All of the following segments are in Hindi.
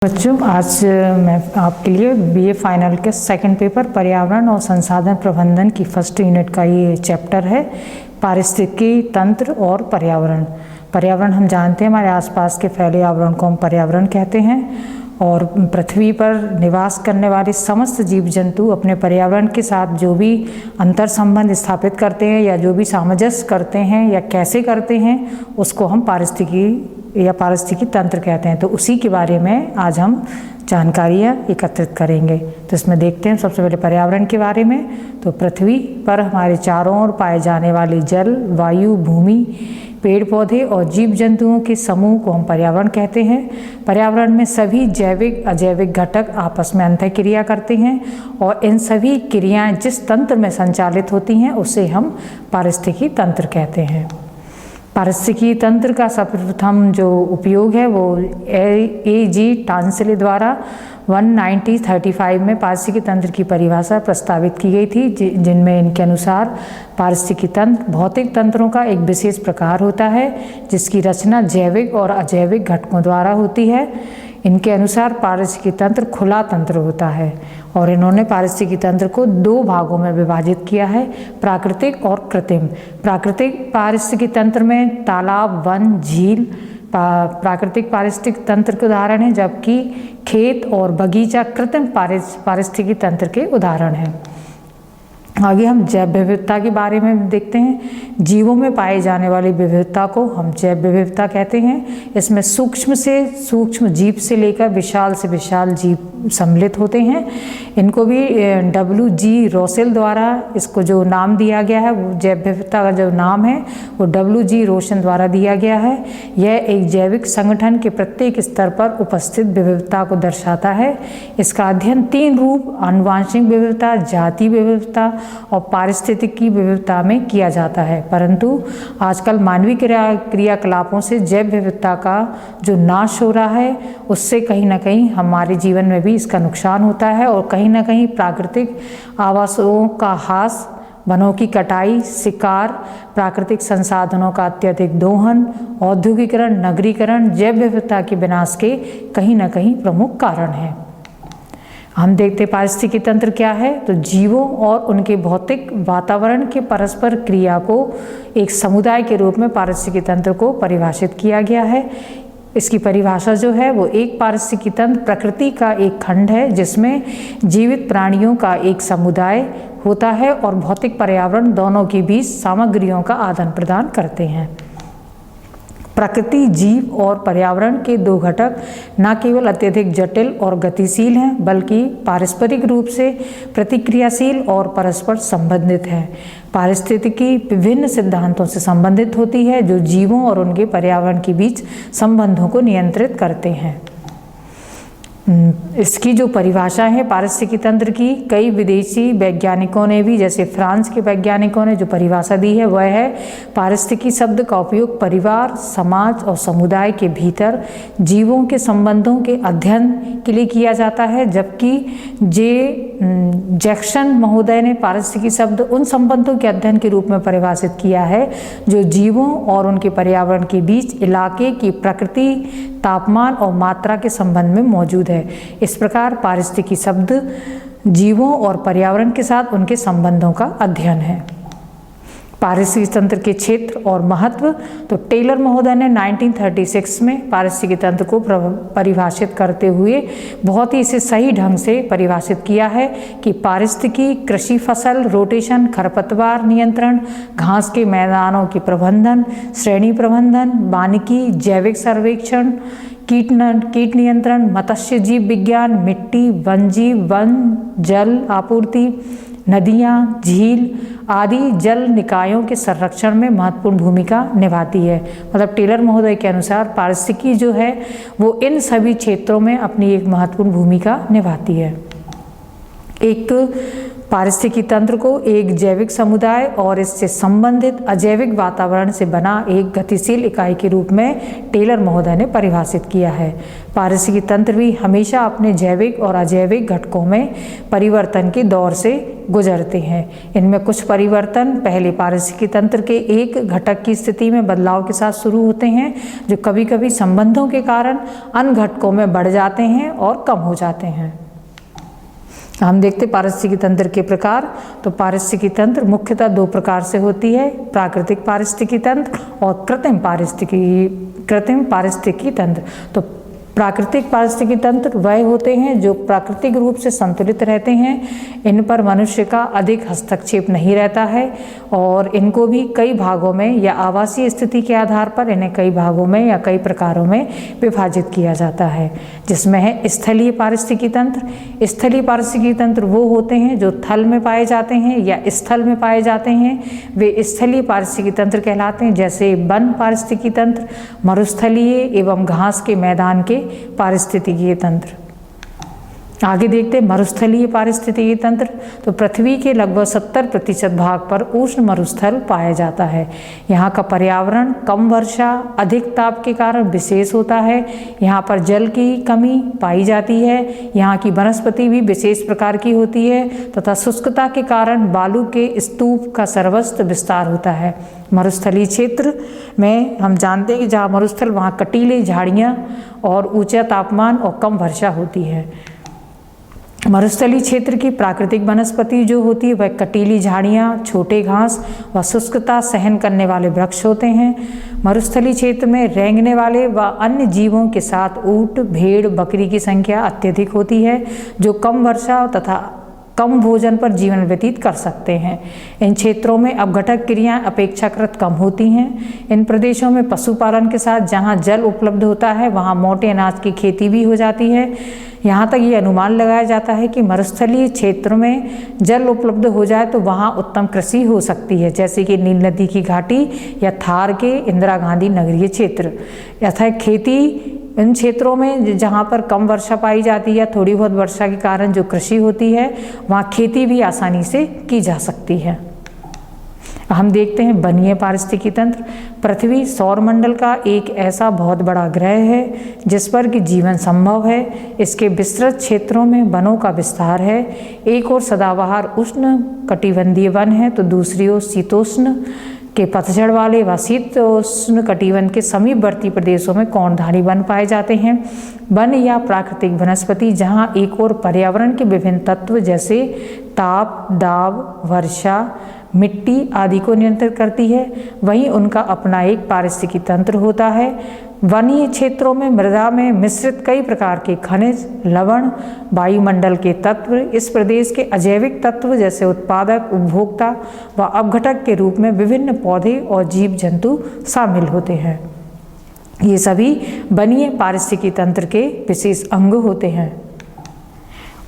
बच्चों, आज मैं आपके लिए बीए फाइनल के सेकंड पेपर पर्यावरण और संसाधन प्रबंधन की फर्स्ट यूनिट का ये चैप्टर है, पारिस्थितिकी तंत्र और पर्यावरण। पर्यावरण हम जानते हैं, हमारे आसपास के फैले आवरण को हम पर्यावरण कहते हैं। और पृथ्वी पर निवास करने वाले समस्त जीव जंतु अपने पर्यावरण के साथ जो भी अंतर संबंध स्थापित करते हैं या जो भी सामंजस्य करते हैं या कैसे करते हैं, उसको हम पारिस्थितिकी या पारिस्थितिकी तंत्र कहते हैं। तो उसी के बारे में आज हम जानकारियाँ एकत्रित करेंगे। तो इसमें देखते हैं सबसे पहले पर्यावरण के बारे में। तो पृथ्वी पर हमारे चारों ओर पाए जाने वाले जल, वायु, भूमि, पेड़ पौधे और जीव जंतुओं के समूह को हम पर्यावरण कहते हैं। पर्यावरण में सभी जैविक अजैविक घटक आपस में अंतःक्रिया करते हैं और इन सभी क्रियाएं जिस तंत्र में संचालित होती हैं उसे हम पारिस्थितिकी तंत्र कहते हैं। पारिस्थितिकी तंत्र का सर्वप्रथम जो उपयोग है वो A.G. टांसले द्वारा 1935 में पारिस्थितिकी तंत्र की परिभाषा प्रस्तावित की गई थी, जिनमें इनके अनुसार पारिस्थितिकी तंत्र भौतिक तंत्रों का एक विशेष प्रकार होता है जिसकी रचना जैविक और अजैविक घटकों द्वारा होती है। इनके अनुसार पारिस्थितिकी तंत्र खुला तंत्र होता है और इन्होंने पारिस्थितिकी तंत्र को दो भागों में विभाजित किया है, प्राकृतिक और कृत्रिम। प्राकृतिक पारिस्थितिकी तंत्र में तालाब, वन, झील प्राकृतिक पारिस्थितिकी तंत्र के उदाहरण हैं, जबकि खेत और बगीचा कृत्रिम पारिस्थितिकी तंत्र के उदाहरण हैं। आगे हम जैव विविधता के बारे में देखते हैं। जीवों में पाए जाने वाली विविधता को हम जैव विविधता कहते हैं। इसमें सूक्ष्म से सूक्ष्म जीव से लेकर विशाल से विशाल जीव सम्मिलित होते हैं। इनको भी W.G. रोसेल द्वारा इसको जो नाम दिया गया है, वो जैव विविधता का जो नाम है वो W.G. रोसेल द्वारा दिया गया है। यह एक जैविक संगठन के प्रत्येक स्तर पर उपस्थित विविधता को दर्शाता है। इसका अध्ययन तीन रूप आनुवांशिक विविधता, जाति विविधता और पारिस्थितिकी विविधता में किया जाता है, परंतु आजकल मानवीय क्रियाकलापों से जैव विविधता का जो नाश हो रहा है उससे कहीं ना कहीं हमारे जीवन में भी इसका नुकसान होता है और कहीं ना कहीं प्राकृतिक आवासों का ह्रास, वनों की कटाई, शिकार, प्राकृतिक संसाधनों का अत्यधिक दोहन, औद्योगिकरण, नगरीकरण जैव विविधता के विनाश के कहीं ना कहीं प्रमुख कारण हैं। हम देखते हैं पारिस्थितिकी तंत्र क्या है। तो जीवों और उनके भौतिक वातावरण के परस्पर क्रिया को एक समुदाय के रूप में पारिस्थितिकी तंत्र को परिभाषित किया गया है। इसकी परिभाषा जो है वो एक पारिस्थितिकी तंत्र प्रकृति का एक खंड है जिसमें जीवित प्राणियों का एक समुदाय होता है और भौतिक पर्यावरण दोनों के बीच सामग्रियों का आदान प्रदान करते हैं। प्रकृति, जीव और पर्यावरण के दो घटक न केवल अत्यधिक जटिल और गतिशील हैं बल्कि पारस्परिक रूप से प्रतिक्रियाशील और परस्पर संबंधित हैं। पारिस्थितिकी विभिन्न सिद्धांतों से संबंधित होती है जो जीवों और उनके पर्यावरण के बीच संबंधों को नियंत्रित करते हैं। इसकी जो परिभाषा है पारिस्थितिकी तंत्र की, कई विदेशी वैज्ञानिकों ने भी, जैसे फ्रांस के वैज्ञानिकों ने जो परिभाषा दी है वह है पारिस्थितिकी शब्द का उपयोग परिवार, समाज और समुदाय के भीतर जीवों के संबंधों के अध्ययन के लिए किया जाता है, जबकि जैक्सन महोदय ने पारिस्थितिकी शब्द उन संबंधों के अध्ययन के रूप में परिभाषित किया है जो जीवों और उनके पर्यावरण के बीच इलाके की प्रकृति, तापमान और मात्रा के संबंध में मौजूद है। इस प्रकार पारिस्थितिकी शब्द जीवों और पर्यावरण के साथ उनके संबंधों का अध्ययन है। पारिस्थितिकी तंत्र के क्षेत्र और महत्व, तो टेलर महोदय ने 1936 में पारिस्थितिकी तंत्र को परिभाषित करते हुए बहुत ही इसे सही ढंग से परिभाषित किया है कि पारिस्थितिकी कृषि फसल रोटेशन, खरपतवार नियंत्रण, घास के मैदानों के प्रबंधन, श्रेणी प्रबंधन, वानिकी, जैविक सर्वेक्षण, कीट नियंत्रण, मत्स्य जीव विज्ञान, मिट्टी, वनजीव, वन, जल आपूर्ति, नदियाँ, झील आदि जल निकायों के संरक्षण में महत्वपूर्ण भूमिका निभाती है। मतलब टेलर महोदय के अनुसार पारिस्थितिकी जो है वो इन सभी क्षेत्रों में अपनी एक महत्वपूर्ण भूमिका निभाती है। एक पारिस्थितिकी तंत्र को एक जैविक समुदाय और इससे संबंधित अजैविक वातावरण से बना एक गतिशील इकाई के रूप में टेलर महोदय ने परिभाषित किया है। पारिस्थितिकी तंत्र भी हमेशा अपने जैविक और अजैविक घटकों में परिवर्तन के दौर से गुजरते हैं। इनमें कुछ परिवर्तन पहले पारिस्थितिकी तंत्र के एक घटक की स्थिति में बदलाव के साथ शुरू होते हैं, जो कभी कभी संबंधों के कारण अन्य घटकों में बढ़ जाते हैं और कम हो जाते हैं। हम देखते पारिस्थितिकी तंत्र के प्रकार। तो पारिस्थितिकी तंत्र मुख्यतः दो प्रकार से होती है, प्राकृतिक पारिस्थितिकी तंत्र और कृत्रिम पारिस्थितिकी तंत्र। तो प्राकृतिक पारिस्थितिकी तंत्र वह होते हैं जो प्राकृतिक रूप से संतुलित रहते हैं। इन पर मनुष्य का अधिक हस्तक्षेप नहीं रहता है और इनको भी कई भागों में या आवासीय स्थिति के आधार पर इन्हें कई भागों में या कई प्रकारों में विभाजित किया जाता है, जिसमें है स्थलीय पारिस्थितिकी तंत्र। स्थलीय पारिस्थितिकी तंत्र वो होते हैं जो थल में पाए जाते हैं या स्थल में पाए जाते हैं, वे स्थलीय पारिस्थितिकी तंत्र कहलाते हैं। जैसे वन पारिस्थितिकी तंत्र, मरुस्थलीय एवं घास के मैदान के पारिस्थितिकीय तंत्र। आगे देखते हैं मरुस्थलीय पारिस्थितिकीय तंत्र। तो पृथ्वी के लगभग 70% भाग पर उष्ण मरुस्थल पाया जाता है। यहाँ का पर्यावरण कम वर्षा, अधिक ताप के कारण विशेष होता है। यहाँ पर जल की कमी पाई जाती है। यहाँ की वनस्पति भी विशेष प्रकार की होती है तथा शुष्कता के कारण बालू के स्तूप का सर्वस्त्र विस्तार होता है। मरुस्थलीय क्षेत्र में हम जानते हैं कि जहाँ मरुस्थल वहाँ कटीले झाड़ियाँ और ऊंचा तापमान और कम वर्षा होती है। मरुस्थलीय क्षेत्र की प्राकृतिक वनस्पति जो होती है वह कटीली झाड़ियाँ, छोटे घास व शुष्कता सहन करने वाले वृक्ष होते हैं। मरुस्थलीय क्षेत्र में रेंगने वाले व अन्य जीवों के साथ ऊंट, भेड़, बकरी की संख्या अत्यधिक होती है, जो कम वर्षा तथा कम भोजन पर जीवन व्यतीत कर सकते हैं। इन क्षेत्रों में अपघटक क्रियाएं अपेक्षाकृत कम होती हैं। इन प्रदेशों में पशुपालन के साथ जहां जल उपलब्ध होता है वहां मोटे अनाज की खेती भी हो जाती है। यहाँ तक ये अनुमान लगाया जाता है कि मरुस्थलीय क्षेत्र में जल उपलब्ध हो जाए तो वहाँ उत्तम कृषि हो सकती है, जैसे कि नील नदी की घाटी या थार के इंदिरा गांधी नगरीय क्षेत्र। यथा खेती इन क्षेत्रों में जहाँ पर कम वर्षा पाई जाती है, थोड़ी बहुत वर्षा के कारण जो कृषि होती है वहाँ खेती भी आसानी से की जा सकती है। हम देखते हैं वनीय पारिस्थितिकी तंत्र। पृथ्वी सौरमंडल का एक ऐसा बहुत बड़ा ग्रह है जिस पर कि जीवन संभव है। इसके विस्तृत क्षेत्रों में वनों का विस्तार है। एक ओर सदाबहार उष्ण कटिबंधीय वन है तो दूसरी ओर शीतोष्ण के पतझड़ वाले व शीतोष्ण कटिबंध के समीपवर्ती प्रदेशों में कौनधारी वन पाए जाते हैं। वन या प्राकृतिक वनस्पति जहाँ एक ओर पर्यावरण के विभिन्न तत्व जैसे ताप, दाब, वर्षा, मिट्टी आदि को नियंत्रित करती है, वहीं उनका अपना एक पारिस्थितिकी तंत्र होता है। वनीय क्षेत्रों में मृदा में मिश्रित कई प्रकार के खनिज, लवण, वायुमंडल के तत्व इस प्रदेश के अजैविक तत्व जैसे उत्पादक, उपभोक्ता व अपघटक के रूप में विभिन्न पौधे और जीव जंतु शामिल होते हैं। ये सभी वनीय पारिस्थितिकी तंत्र के विशेष अंग होते हैं।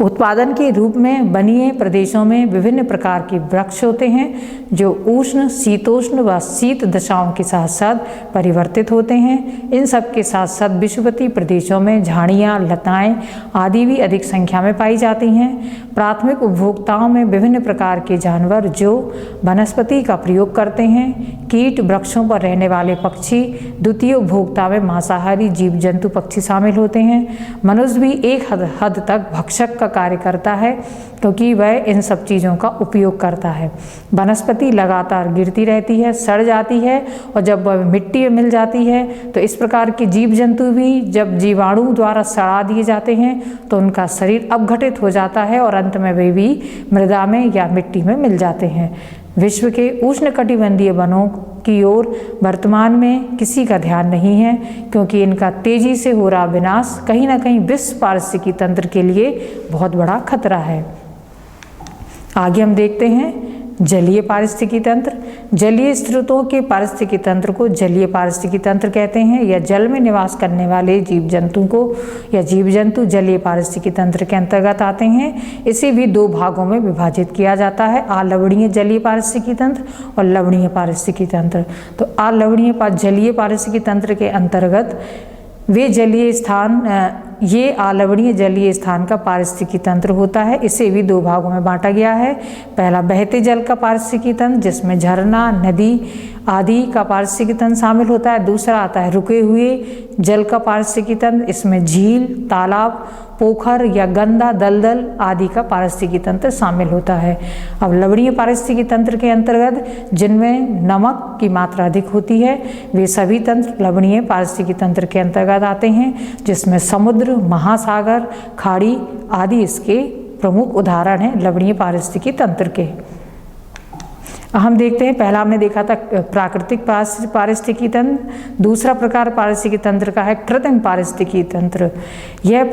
उत्पादन के रूप में वनीय प्रदेशों में विभिन्न प्रकार के वृक्ष होते हैं जो उष्ण, शीतोष्ण व शीत दशाओं के साथ साथ परिवर्तित होते हैं। इन सब के साथ साथ विषुवतीय प्रदेशों में झाड़ियाँ, लताएं आदि भी अधिक संख्या में पाई जाती हैं। प्राथमिक उपभोक्ताओं में विभिन्न प्रकार के जानवर जो वनस्पति का प्रयोग करते हैं, कीट, वृक्षों पर रहने वाले पक्षी। द्वितीय उपभोक्ता में मांसाहारी जीव जंतु पक्षी शामिल होते हैं। मनुष्य भी एक हद तक भक्षक का कार्य करता है क्योंकि वह इन सब चीज़ों का उपयोग करता है। वनस्पति लगातार गिरती रहती है, सड़ जाती है और जब वह मिट्टी में मिल जाती है तो इस प्रकार के जीव जंतु भी जब जीवाणु द्वारा सड़ा दिए जाते हैं तो उनका शरीर अपघटित हो जाता है और अंत में वे भी मृदा में या मिट्टी में मिल जाते हैं। विश्व के उष्णकटिबंधीय वनों की ओर वर्तमान में किसी का ध्यान नहीं है क्योंकि इनका तेजी से हो रहा विनाश कहीं ना कहीं विश्व पारिस्थितिकी तंत्र के लिए बहुत बड़ा खतरा है। आगे हम देखते हैं जलीय पारिस्थितिकी तंत्र। जलीय स्रोतों के पारिस्थितिकी तंत्र को जलीय पारिस्थितिकी तंत्र कहते हैं। या जल में निवास करने वाले जीव जंतु को या जीव जंतु जलीय पारिस्थितिकी तंत्र के अंतर्गत आते हैं। इसे भी दो भागों में विभाजित किया जाता है, अलवणीय जलीय पारिस्थितिकी तंत्र और लवणीय पारिस्थितिकी तंत्र। तो अलवणीय जलीय पारिस्थितिकी तंत्र के अंतर्गत वे जलीय स्थान ये अलवणीय जलीय स्थान का पारिस्थितिकी तंत्र होता है। इसे भी दो भागों में बांटा गया है। पहला बहते जल का पारिस्थितिकी तंत्र, जिसमें झरना, नदी आदि का पारिस्थितिकी तंत्र शामिल होता है। दूसरा आता है रुके हुए जल का पारिस्थितिकी तंत्र, इसमें झील, तालाब, पोखर या गंदा दलदल आदि का पारिस्थितिकी तंत्र शामिल होता है। अब लवणीय पारिस्थितिकी तंत्र के अंतर्गत जिनमें नमक की मात्रा अधिक होती है, वे सभी तंत्र लवणीय पारिस्थितिकी तंत्र के अंतर्गत आते हैं, जिसमें समुद्र, महासागर, खाड़ी आदि इसके प्रमुख उदाहरण हैं लवणीय पारिस्थितिकी तंत्र के। हम देखते हैं, पहला हमने देखा था प्राकृतिक पारिस्थितिकी तंत्र, दूसरा प्रकार पारिस्थितिकी तंत्र का है कृत्रिम पारिस्थितिकी तंत्र। यह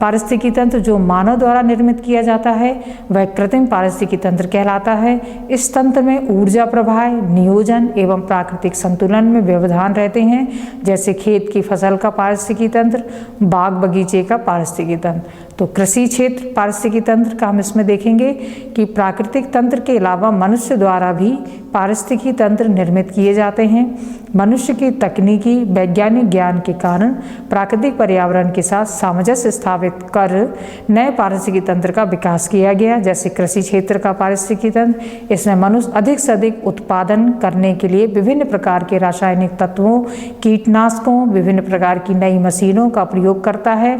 पारिस्थितिकी तंत्र जो मानव द्वारा निर्मित किया जाता है वह कृत्रिम पारिस्थितिकी तंत्र कहलाता है। इस तंत्र में ऊर्जा प्रवाह, नियोजन एवं प्राकृतिक संतुलन में व्यवधान रहते हैं, जैसे खेत की फसल का पारिस्थितिकी तंत्र, बाग बगीचे का पारिस्थितिकी तंत्र। तो कृषि क्षेत्र पारिस्थितिकी तंत्र का हम इसमें देखेंगे कि प्राकृतिक तंत्र के अलावा मनुष्य द्वारा भी पारिस्थितिकी तंत्र निर्मित किए जाते हैं। मनुष्य की तकनीकी वैज्ञानिक ज्ञान के कारण प्राकृतिक पर्यावरण के साथ सामंजस्य स्थापित कर नए पारिस्थितिकी तंत्र का विकास किया गया, जैसे कृषि क्षेत्र का पारिस्थितिकी तंत्र। इसमें मनुष्य अधिक से अधिक उत्पादन करने के लिए विभिन्न प्रकार के रासायनिक तत्वों, कीटनाशकों, विभिन्न प्रकार की नई मशीनों का प्रयोग करता है।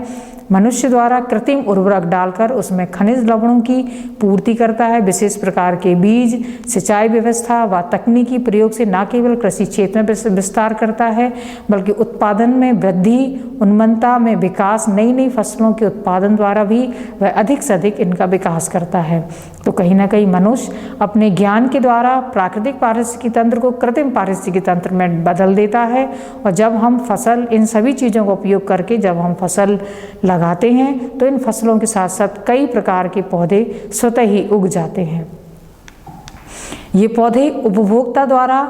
मनुष्य द्वारा कृत्रिम उर्वरक डालकर उसमें खनिज लवणों की पूर्ति करता है। विशेष प्रकार के बीज, सिंचाई व्यवस्था व तकनीकी प्रयोग से न केवल कृषि क्षेत्र में विस्तार करता है, बल्कि उत्पादन में वृद्धि, उन्नतता में विकास, नई नई फसलों के उत्पादन द्वारा भी वह अधिक से अधिक इनका विकास करता है। तो कहीं ना कहीं मनुष्य अपने ज्ञान के द्वारा प्राकृतिक पारिस्थितिकी तंत्र को कृत्रिम पारिस्थितिकी तंत्र में बदल देता है। और जब हम फसल, इन सभी चीज़ों का उपयोग करके जब हम फसल लगाते हैं तो इन फसलों के साथ साथ कई प्रकार के पौधे स्वतः ही उग जाते हैं। ये पौधे उपभोक्ता द्वारा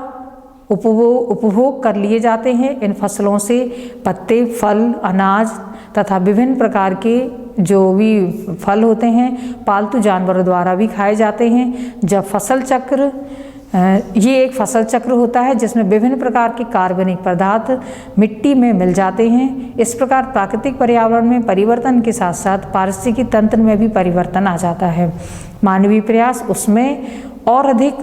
उपभोग कर लिए जाते हैं। इन फसलों से पत्ते, फल, अनाज तथा विभिन्न प्रकार के जो भी फल होते हैं पालतू जानवरों द्वारा भी खाए जाते हैं। जब फसल चक्र, ये एक फसल चक्र होता है जिसमें विभिन्न प्रकार के कार्बनिक पदार्थ मिट्टी में मिल जाते हैं। इस प्रकार प्राकृतिक पर्यावरण में परिवर्तन के साथ साथ पारिस्थितिकी तंत्र में भी परिवर्तन आ जाता है। मानवीय प्रयास उसमें और अधिक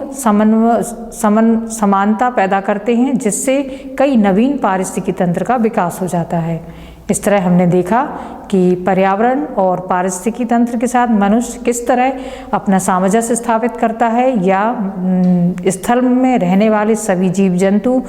समानता पैदा करते हैं, जिससे कई नवीन पारिस्थितिकी तंत्र का विकास हो जाता है। इस तरह हमने देखा कि पर्यावरण और पारिस्थितिकी तंत्र के साथ मनुष्य किस तरह अपना सामंजस्य स्थापित करता है, या स्थल में रहने वाले सभी जीव जंतु,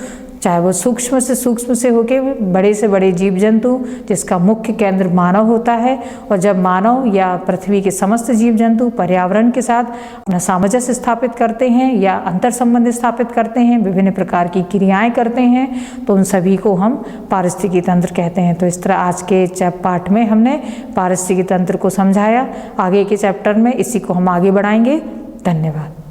चाहे वो सूक्ष्म से होके से बड़े जीव जंतु, जिसका मुख्य केंद्र मानव होता है। और जब मानव या पृथ्वी के समस्त जीव जंतु पर्यावरण के साथ अपना सामंजस्य स्थापित करते हैं या अंतर संबंध स्थापित करते हैं, विभिन्न प्रकार की क्रियाएं करते हैं, तो उन सभी को हम पारिस्थितिकी तंत्र कहते हैं। तो इस तरह आज के पाठ में हमने पारिस्थितिकी तंत्र को समझाया। आगे के चैप्टर में इसी को हम आगे बढ़ाएंगे। धन्यवाद।